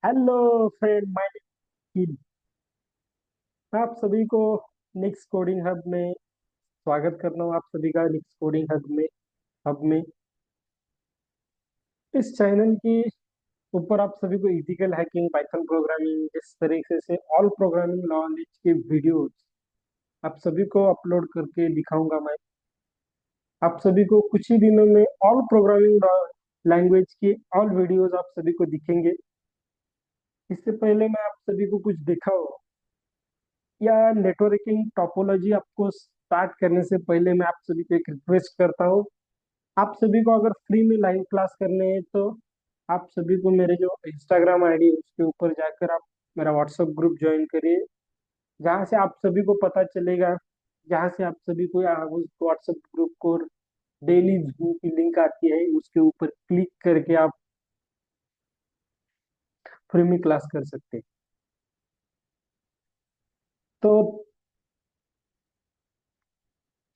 Hello friend, my name. आप सभी को निक्स कोडिंग हब में स्वागत करता हूँ। आप सभी का निक्स कोडिंग हब में इस चैनल की ऊपर आप सभी को इथिकल हैकिंग, पाइथन प्रोग्रामिंग, इस तरीके से ऑल प्रोग्रामिंग नॉलेज के वीडियोस आप सभी को अपलोड करके दिखाऊंगा मैं। आप सभी को कुछ ही दिनों में ऑल प्रोग्रामिंग लैंग्वेज की ऑल वीडियोस आप सभी को दिखेंगे। इससे पहले मैं आप सभी को कुछ दिखाऊं या नेटवर्किंग टोपोलॉजी आपको स्टार्ट करने से पहले मैं आप सभी को एक रिक्वेस्ट करता हूँ। आप सभी को अगर फ्री में लाइव क्लास करने हैं तो आप सभी को मेरे जो इंस्टाग्राम आईडी है उसके ऊपर जाकर आप मेरा व्हाट्सएप ग्रुप ज्वाइन करिए, जहाँ से आप सभी को पता चलेगा, जहाँ से आप सभी को उस व्हाट्सएप ग्रुप को डेली जूम की लिंक आती है, उसके ऊपर क्लिक करके आप फ्री में क्लास कर सकते हैं। तो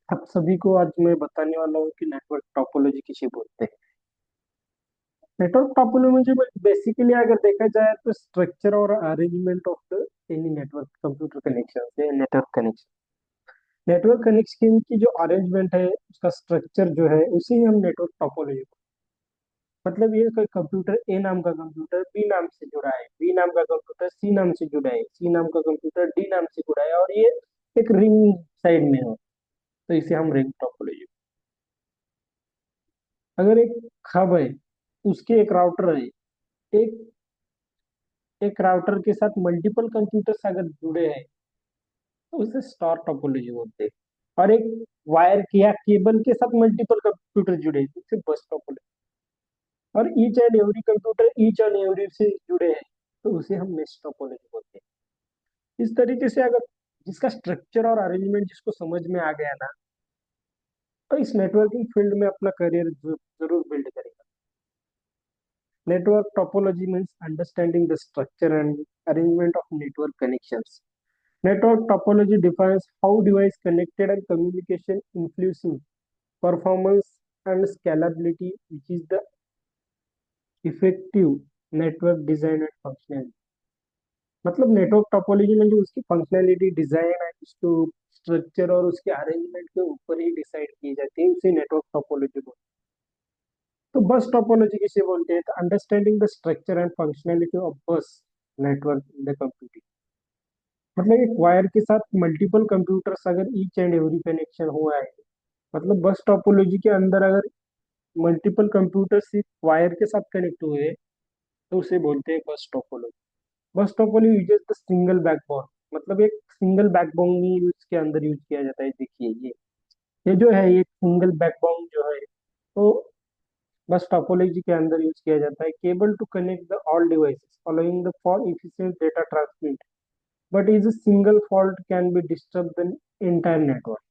आप सभी को आज मैं बताने वाला हूँ कि नेटवर्क टोपोलॉजी किसे बोलते हैं। नेटवर्क टोपोलॉजी में बेसिकली अगर देखा जाए तो स्ट्रक्चर और arrangement of the any network computer connection से नेटवर्क कनेक्शन। नेटवर्क कनेक्शन की जो अरेंजमेंट है, उसका स्ट्रक्चर जो है, उसे ही हम नेटवर्क टोपोलॉजी। मतलब ये कोई कंप्यूटर, ए नाम का कंप्यूटर बी नाम से जुड़ा है, बी नाम का कंप्यूटर सी नाम से जुड़ा है, सी नाम का कंप्यूटर डी नाम से जुड़ा है, और ये एक रिंग साइड में हो, तो इसे हम रिंग टोपोलॉजी। अगर एक हब है, उसके एक राउटर है, एक एक राउटर के साथ मल्टीपल कंप्यूटर्स अगर जुड़े हैं तो उसे स्टार टोपोलॉजी बोलते हैं। और एक वायर के या केबल के साथ मल्टीपल कंप्यूटर जुड़े हैं तो उसे बस टोपोलॉजी। और each and every computer each and every से जुड़े हैं तो उसे हम मेश टोपोलॉजी बोलते हैं। इस तरीके से अगर जिसका स्ट्रक्चर और अरेंजमेंट जिसको समझ में आ गया ना, तो इस नेटवर्किंग फील्ड में अपना करियर जरूर बिल्ड करेगा। Network topology means understanding the structure and arrangement of network connections. Network topology defines how device connected and communication influencing performance and scalability, which is the effective network design and functionality. मतलब network topology में जो उसकी functionality, design है, उसको structure और उसके arrangement के ऊपर ही डिसाइड की जाती है, उसे नेटवर्क टोपोलॉजी बोलते हैं। तो बस टोपोलॉजी किसे बोलते हैं? तो understanding the structure and functionality of बस नेटवर्क इन द कंप्यूटिंग। मतलब एक वायर के साथ मल्टीपल कंप्यूटर्स अगर ईच एंड एवरी कनेक्शन हुआ है, मतलब बस टोपोलॉजी के अंदर अगर मल्टीपल कंप्यूटर्स एक वायर के साथ कनेक्ट हुए तो उसे बोलते हैं बस टोपोलॉजी। बस topology uses the single backbone. मतलब एक सिंगल बैकबोन ही उसके अंदर यूज किया जाता है। देखिए ये जो है, ये सिंगल बैकबोन जो है, तो बस टोपोलॉजी के अंदर यूज किया जाता है। Cable to connect the all devices allowing the for efficient data transmit, but is a single fault can be disturb the entire network.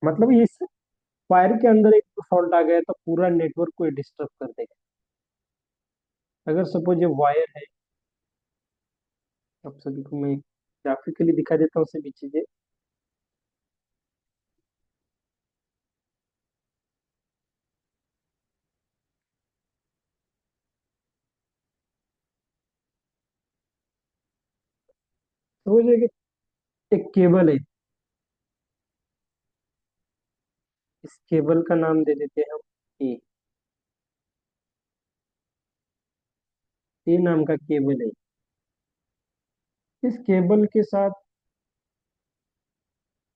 मतलब इस वायर के अंदर एक फॉल्ट आ गया तो पूरा नेटवर्क को डिस्टर्ब कर देगा। अगर सपोज ये वायर है, आप सभी को मैं ग्राफिकली दिखा देता हूँ सभी चीजें। सपोज एक केबल है, इस केबल का नाम दे देते हैं हम ए। ए नाम का केबल है। इस केबल के साथ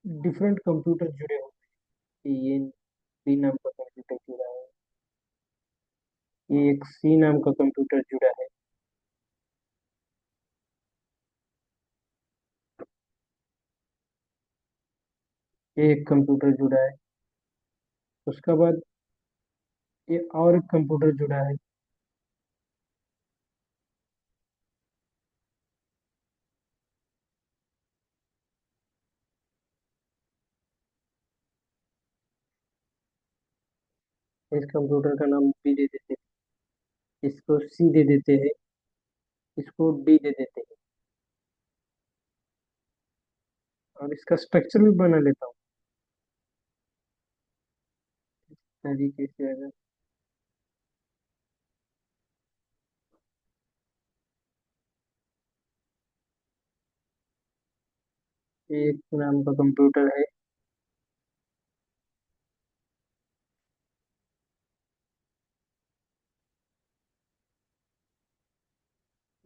डिफरेंट कंप्यूटर जुड़े होते हैं। ये बी नाम का कंप्यूटर जुड़ा है, ये एक सी नाम का कंप्यूटर जुड़ा है, ये एक कंप्यूटर जुड़ा है, उसके बाद ये और एक कंप्यूटर जुड़ा है। इस कंप्यूटर का नाम बी दे देते हैं, इसको सी दे देते हैं, इसको डी दे देते हैं। और इसका स्ट्रक्चर भी बना लेता हूँ तरीके से। एक नाम का कंप्यूटर है।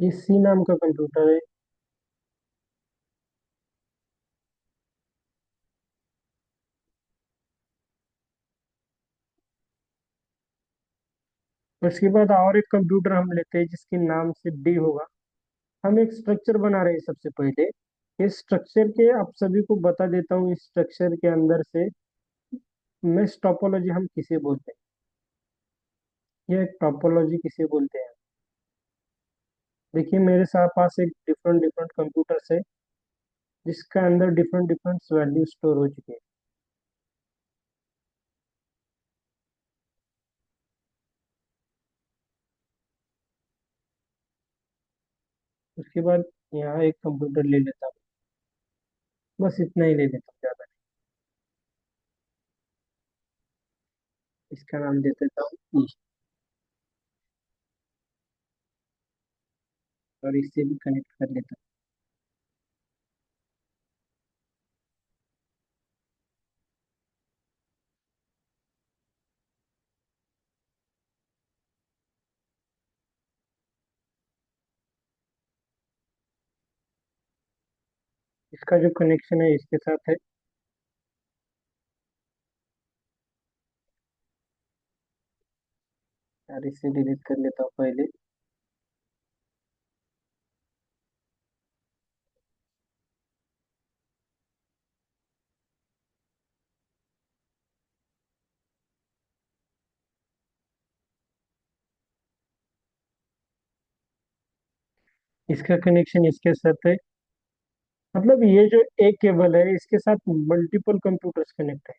ये सी नाम का कंप्यूटर है। उसके बाद और एक कंप्यूटर हम लेते हैं जिसके नाम से डी होगा। हम एक स्ट्रक्चर बना रहे हैं सबसे पहले। इस स्ट्रक्चर के आप सभी को बता देता हूँ, इस स्ट्रक्चर के अंदर से मेश टोपोलॉजी हम किसे बोलते हैं, ये टोपोलॉजी किसे बोलते हैं। देखिए मेरे साथ पास एक डिफरेंट डिफरेंट कंप्यूटर्स है जिसके अंदर डिफरेंट डिफरेंट वैल्यू स्टोर हो चुके हैं। उसके बाद यहाँ एक कंप्यूटर ले लेता हूँ, बस इतना ही ले लेता हूँ, ज्यादा नहीं। इसका नाम दे देता हूँ E, और इससे भी कनेक्ट कर लेता हूँ। इसका जो कनेक्शन है इसके साथ है, और इसे डिलीट कर लेता हूँ पहले। इसका कनेक्शन इसके साथ है, मतलब ये जो एक केबल है इसके साथ मल्टीपल कंप्यूटर्स कनेक्ट है।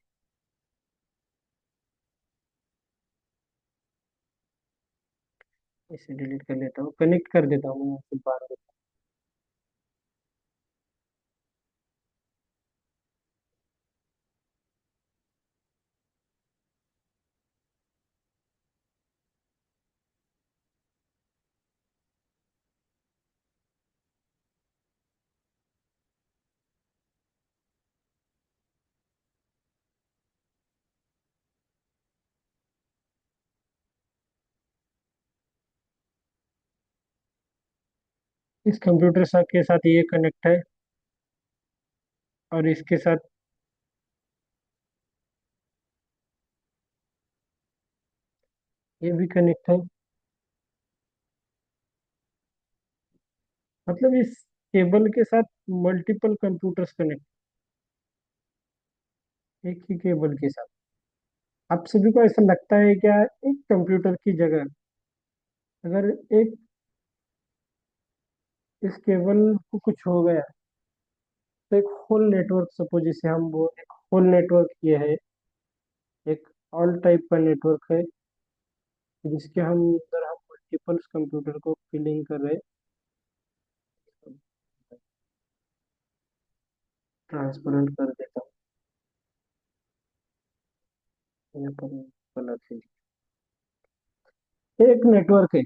इसे डिलीट कर लेता हूँ, कनेक्ट कर देता हूँ मैं यहाँ से बाहर। इस कंप्यूटर के साथ ये कनेक्ट है, और इसके साथ ये भी कनेक्ट है। मतलब इस केबल के साथ मल्टीपल कंप्यूटर्स कनेक्ट, एक ही केबल के साथ। आप सभी को ऐसा लगता है क्या, एक कंप्यूटर की जगह अगर एक इस केबल को कुछ हो गया, तो एक होल नेटवर्क, सपोज जिसे हम वो एक होल नेटवर्क ये है, एक ऑल टाइप का नेटवर्क है जिसके हम अंदर हम मल्टीपल कंप्यूटर को फिलिंग कर रहे हैं। ट्रांसपेरेंट कर देता हूँ यहाँ पर, कलर से। एक नेटवर्क है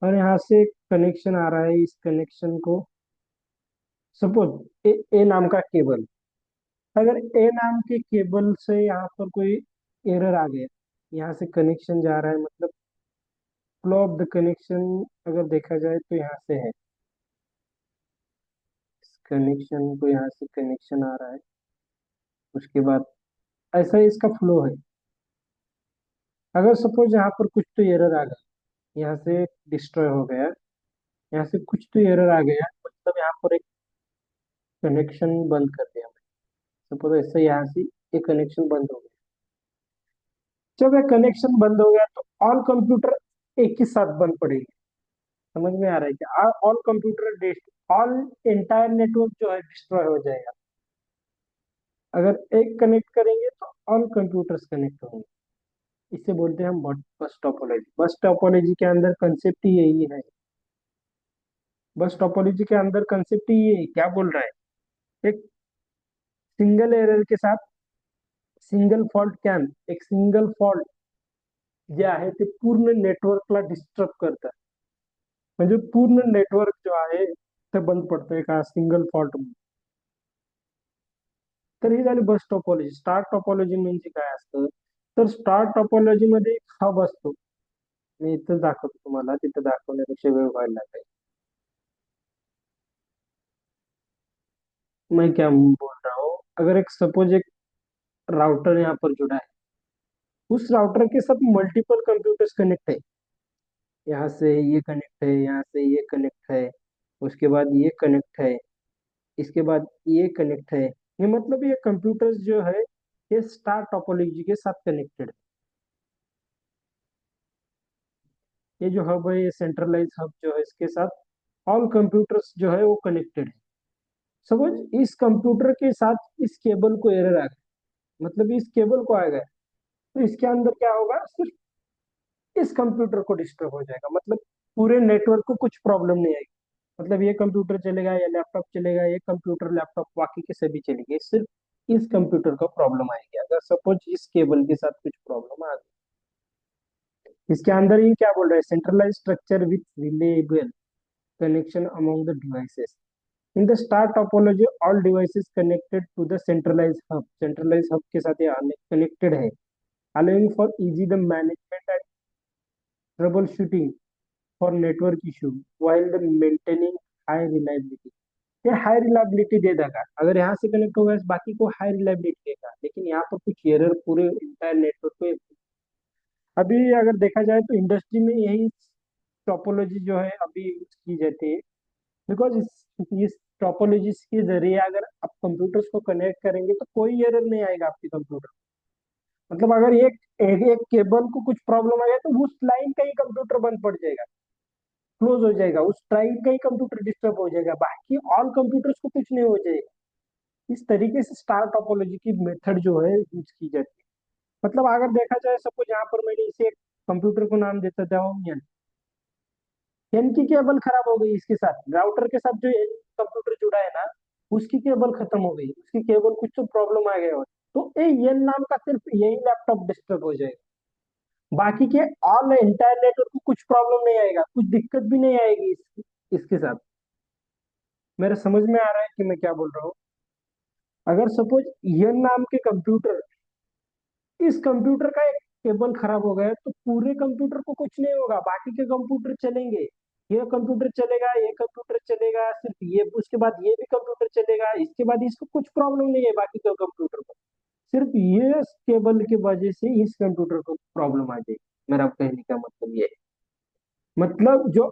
और यहाँ से एक कनेक्शन आ रहा है, इस कनेक्शन को सपोज ए नाम का केबल, अगर ए नाम के केबल से यहाँ पर कोई एरर आ गया, यहाँ से कनेक्शन जा रहा है, मतलब फ्लो ऑफ द कनेक्शन अगर देखा जाए तो यहाँ से है, कनेक्शन को यहाँ से कनेक्शन आ रहा है। उसके बाद ऐसा ही इसका फ्लो है। अगर सपोज यहाँ पर कुछ तो एरर आ गया, यहाँ से डिस्ट्रॉय हो गया, यहाँ से कुछ तो एरर आ गया, मतलब यहाँ पर एक कनेक्शन बंद कर दिया। सपोज ऐसे यहाँ से ये कनेक्शन बंद हो गया। जब ये कनेक्शन बंद हो गया तो ऑल कंप्यूटर एक ही साथ बंद पड़ेगी। समझ में आ रहा है कि all computer, all entire network जो है डिस्ट्रॉय हो जाएगा। अगर एक कनेक्ट करेंगे तो ऑल कंप्यूटर्स कनेक्ट होंगे। इसे बोलते हैं हम बस टोपोलॉजी। बस टोपोलॉजी के अंदर कंसेप्ट ही यही है। बस टोपोलॉजी के अंदर कंसेप्ट ही ये क्या बोल रहा है, एक सिंगल एरर के साथ सिंगल फॉल्ट कैन, एक सिंगल फॉल्ट जे आहे ते पूर्ण नेटवर्कला डिस्टर्ब करतात, म्हणजे पूर्ण नेटवर्क जो आहे ते बंद पडतं एका सिंगल फॉल्ट. तर ही झाली बस टोपोलॉजी. स्टार टोपोलॉजी म्हणजे काय असतं? तर स्टार टोपोलॉजी मध्ये एक हब असतो. मी इथं दाखवतो तुम्हाला, तिथं दाखवण्यापेक्षा वेळ व्हायला लागेल. मैं क्या बोल रहा हूँ, अगर एक सपोज एक राउटर यहाँ पर जुड़ा है, उस राउटर के साथ मल्टीपल कंप्यूटर्स कनेक्ट है. यहाँ से ये कनेक्ट है, यहाँ से ये कनेक्ट है, उसके बाद ये कनेक्ट है, इसके बाद ये कनेक्ट है. ये मतलब ये कंप्यूटर्स जो है ये स्टार टोपोलॉजी के साथ कनेक्टेड है. ये जो हब है, ये सेंट्रलाइज हब जो है, इसके साथ ऑल कंप्यूटर्स जो है वो कनेक्टेड है. सपोज इस कंप्यूटर के साथ इस केबल को एरर आ गया, मतलब इस केबल को आ गया, तो इसके अंदर क्या होगा, सिर्फ इस कंप्यूटर को डिस्टर्ब हो जाएगा. मतलब पूरे नेटवर्क को कुछ प्रॉब्लम नहीं आएगी. मतलब ये कंप्यूटर चलेगा या लैपटॉप चलेगा, ये कंप्यूटर लैपटॉप बाकी के सभी चलेंगे, सिर्फ इस कंप्यूटर को प्रॉब्लम आएगी अगर सपोज इस केबल के साथ कुछ प्रॉब्लम आ गई. इसके अंदर ये क्या बोल रहा है, centralize structure with reliable connection among the devices. In the star topology, all devices connected to the centralized hub. Centralized hub के साथ ये connected है, allowing for easy the management and troubleshooting for network issue while the maintaining high reliability. ये high reliability दे देगा. अगर यहाँ से connect होगा बाकी को हाई रिलायबिलिटी देगा, लेकिन यहाँ पर कुछ एरर पूरे इंटायर नेटवर्क पे. अभी अगर देखा जाए तो इंडस्ट्री में यही टोपोलॉजी जो है अभी यूज की जाती है. बिकॉज इस टोपोलॉजीज के जरिए अगर आप कंप्यूटर्स को कनेक्ट करेंगे तो कोई एरर नहीं आएगा आपके कंप्यूटर. मतलब अगर एक केबल को कुछ प्रॉब्लम आ गया तो उस लाइन का ही कंप्यूटर बंद पड़ जाएगा, क्लोज हो जाएगा, उस लाइन का ही कंप्यूटर डिस्टर्ब हो जाएगा, बाकी ऑल कंप्यूटर्स को कुछ नहीं हो जाएगा. इस तरीके से स्टार टोपोलॉजी की मेथड जो है यूज की जाती है. मतलब अगर देखा जाए सपोज यहाँ पर मैंने इसे एक कंप्यूटर को नाम देता था एन. एन की केबल खराब हो गई, इसके साथ राउटर के साथ जो कंप्यूटर जुड़ा है ना, उसकी केबल खत्म हो गई, उसकी केबल कुछ तो प्रॉब्लम आ गया हो, तो ए एन नाम का सिर्फ यही लैपटॉप डिस्टर्ब हो जाएगा. बाकी के ऑल एंटायर नेटवर्क को कुछ प्रॉब्लम नहीं आएगा, कुछ दिक्कत भी नहीं आएगी इसके साथ. मेरे समझ में आ रहा है कि मैं क्या बोल रहा हूँ. अगर सपोज एन नाम के कंप्यूटर, इस कंप्यूटर का एक केबल खराब हो गया तो पूरे कंप्यूटर को कुछ नहीं होगा, बाकी के कंप्यूटर चलेंगे. ये कंप्यूटर चलेगा, ये कंप्यूटर चलेगा, सिर्फ ये, उसके बाद ये भी कंप्यूटर चलेगा, इसके बाद इसको कुछ प्रॉब्लम नहीं है बाकी के कंप्यूटर को. सिर्फ ये केबल की वजह से इस कंप्यूटर को प्रॉब्लम आ जाएगी. मेरा कहने का मतलब ये है. मतलब जो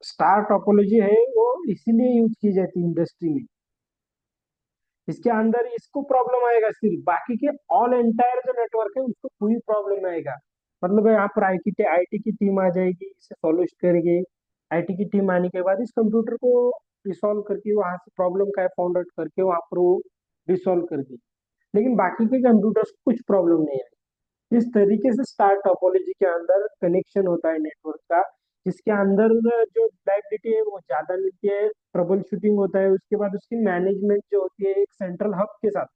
स्टार टोपोलॉजी है वो इसीलिए यूज की जाती है इंडस्ट्री में. इसके अंदर इसको प्रॉब्लम आएगा सिर्फ, बाकी के ऑल एंटायर जो नेटवर्क है उसको कोई प्रॉब्लम आएगा. मतलब यहाँ पर आईटी की टीम आ जाएगी, इसे सॉल्व करेगी. आईटी की टीम आने के बाद इस कंप्यूटर को रिसॉल्व करके वहां से प्रॉब्लम का फाउंड आउट करके वहां पर वो रिसॉल्व कर दी. लेकिन बाकी के कंप्यूटर्स को कुछ प्रॉब्लम नहीं है. इस तरीके से स्टार टोपोलॉजी के अंदर कनेक्शन होता है नेटवर्क का, जिसके अंदर जो रिलायबिलिटी है वो ज्यादा मिलती है, ट्रबल शूटिंग होता है, उसके बाद उसकी मैनेजमेंट जो होती है एक सेंट्रल हब के साथ.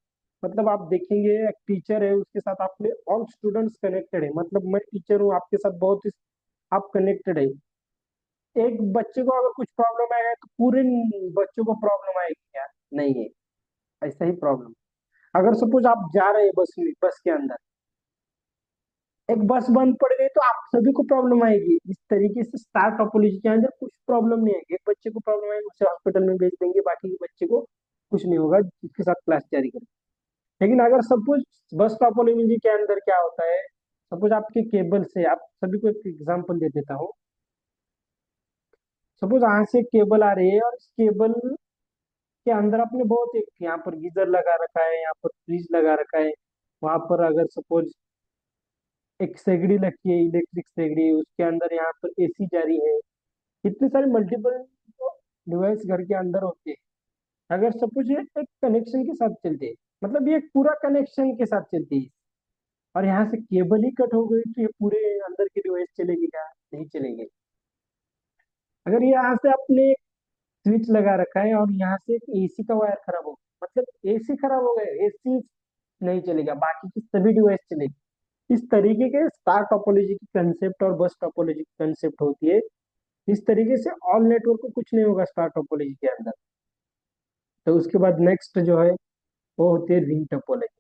मतलब आप देखेंगे एक टीचर है, उसके साथ आपने ऑल स्टूडेंट्स कनेक्टेड है. मतलब मैं टीचर हूँ, आपके साथ बहुत आप कनेक्टेड है. एक बच्चे को अगर कुछ प्रॉब्लम आएगा तो पूरे बच्चों को प्रॉब्लम आएगी क्या? नहीं है. ऐसा ही प्रॉब्लम, अगर सपोज आप जा रहे हैं बस में, बस के अंदर एक बस बंद पड़ गई तो आप सभी को प्रॉब्लम आएगी. इस तरीके से स्टार टोपोलॉजी के अंदर कुछ प्रॉब्लम नहीं आएगी. एक बच्चे को प्रॉब्लम आएगी, उसे हॉस्पिटल में भेज देंगे, बाकी के बच्चे को कुछ नहीं होगा, जिसके साथ क्लास जारी करें. लेकिन अगर सपोज बस टोपोलॉजी के अंदर क्या होता है, सपोज आपके केबल से, आप सभी को एक एग्जांपल दे देता हूँ. सपोज यहाँ से केबल आ रही है और इस केबल के अंदर आपने बहुत एक यहाँ पर गीजर लगा रखा है, यहाँ पर फ्रिज लगा रखा है, वहां पर अगर सपोज एक सेगड़ी रखी है, इलेक्ट्रिक सेगड़ी, उसके अंदर यहाँ पर एसी जारी है. इतने सारे मल्टीपल डिवाइस घर के अंदर होते हैं. अगर सपोज ये एक कनेक्शन के साथ चलते हैं, मतलब ये एक पूरा कनेक्शन के साथ चलती है, और यहाँ से केबल ही कट हो गई तो ये पूरे अंदर की डिवाइस चलेगी क्या? नहीं चलेगी. अगर ये यहाँ से आपने स्विच लगा रखा है और यहाँ से एक एसी का वायर खराब हो गया, मतलब एसी खराब हो गया, एसी नहीं चलेगा, बाकी की सभी डिवाइस चलेगी. इस तरीके के स्टार टोपोलॉजी की कंसेप्ट और बस टोपोलॉजी की कंसेप्ट होती है. इस तरीके से ऑल नेटवर्क को कुछ नहीं होगा स्टार टोपोलॉजी के अंदर. तो उसके बाद नेक्स्ट जो है वो होती है रिंग टोपोलॉजी।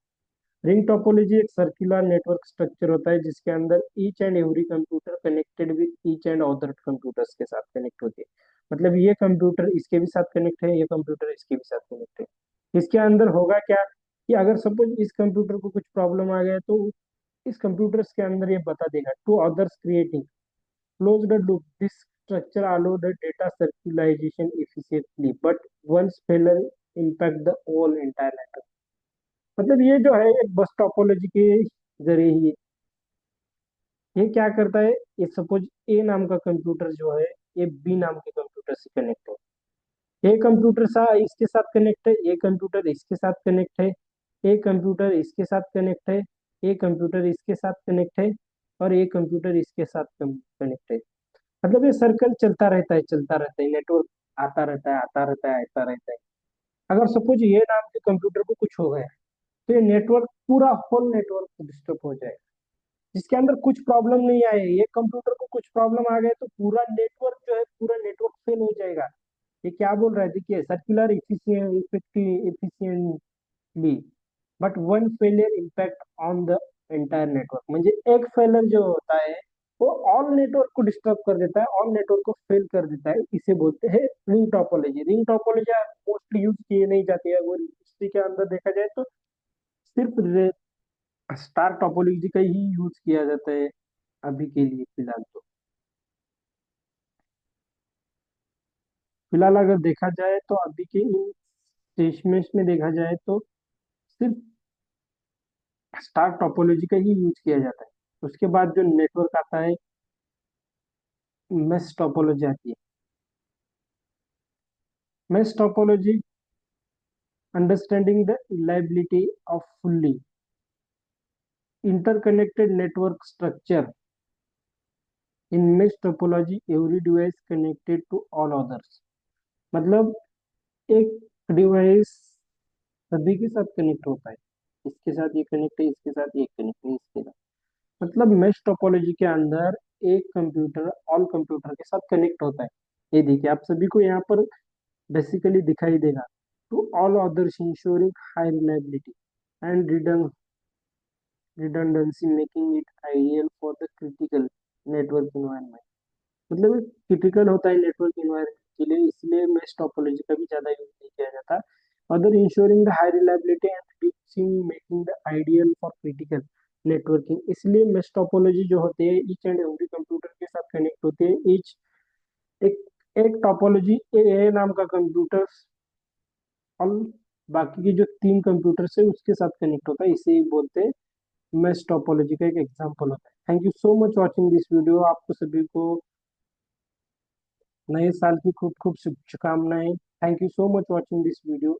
रिंग टोपोलॉजी एक सर्कुलर नेटवर्क स्ट्रक्चर होता है जिसके अंदर each and every computer connected with each and other computers के साथ कनेक्ट होती है। मतलब ये कंप्यूटर इसके भी साथ कनेक्ट है, ये कंप्यूटर इसके भी साथ कनेक्ट है। इसके अंदर होगा क्या कि अगर सपोज इस कंप्यूटर को कुछ प्रॉब्लम आ गया तो इस कंप्यूटर्स के अंदर ये बता देगा to others creating closed loop. This structure allow the data circulation efficiently, but once failure impact the whole entire network. मतलब ये जो है एक बस टोपोलॉजी के जरिए ही ये क्या करता है। ये सपोज ए नाम का कंप्यूटर जो है ये बी नाम के कंप्यूटर से कनेक्ट है। ये कंप्यूटर सा इसके साथ कनेक्ट है, ये कंप्यूटर इसके साथ कनेक्ट है, ये कंप्यूटर इसके साथ कनेक्ट है, ये कंप्यूटर इसके साथ कनेक्ट है, और ये कंप्यूटर इसके साथ कनेक्ट है। मतलब ये सर्कल चलता रहता है, नेटवर्क आता रहता है, आता रहता है, आता रहता है। अगर सपोज ये नाम के कंप्यूटर को कुछ हो गया तो ये नेटवर्क पूरा होल नेटवर्क डिस्टर्ब हो जाएगा। जिसके अंदर कुछ प्रॉब्लम नहीं आए, ये कंप्यूटर को कुछ प्रॉब्लम आ गए तो पूरा नेटवर्क जो है पूरा नेटवर्क फेल हो जाएगा। ये क्या बोल रहा है देखिए, circular efficiently but one failure impact on the entire network. म्हणजे एक फेलियर जो होता है वो ऑल नेटवर्क को डिस्टर्ब कर देता है, ऑल नेटवर्क को फेल कर देता है। इसे बोलते हैं ring topology. Ring topology mostly use किए नहीं जाती है, वो हिस्ट्री के अंदर देखा जाए तो सिर्फ स्टार टोपोलॉजी का ही यूज किया जाता है अभी के लिए फिलहाल। तो फिलहाल अगर देखा जाए तो अभी के इन स्टेशमेंट्स में देखा जाए तो सिर्फ स्टार टोपोलॉजी का ही यूज किया जाता है। उसके बाद जो नेटवर्क आता है मेश टोपोलॉजी आती है। Mesh topology understanding the reliability of fully interconnected network structure. In mesh topology every device connected to all others। मतलब एक डिवाइस सभी के साथ कनेक्ट होता है, इसके साथ ये कनेक्ट है, इसके साथ ये कनेक्ट है, इसके साथ। मतलब मेश टोपोलॉजी के अंदर एक कंप्यूटर ऑल कंप्यूटर के साथ कनेक्ट होता है। ये देखिए आप सभी को यहाँ पर बेसिकली दिखाई देगा to all others ensuring high reliability and redundancy making it ideal for the critical network environment। मतलब क्रिटिकल होता है नेटवर्क इन्वायरमेंट के लिए, इसलिए मेश टोपोलॉजी का भी ज्यादा यूज नहीं किया जाता। Other ensuring the high reliability and reducing making the ideal for critical networking. इसलिए मेश टोपोलॉजी जो होते हैं ईच एंड एवरी कंप्यूटर के साथ कनेक्ट होते हैं। ईच एक एक टोपोलॉजी ए नाम का कंप्यूटर और बाकी के जो तीन कंप्यूटर है उसके साथ कनेक्ट होता है, इसे बोलते हैं मेश टोपोलॉजी का एक एग्जांपल होता है। Thank you so much watching this video. आपको सभी को नए साल की खूब खूब शुभकामनाएं। Thank you so much watching this video.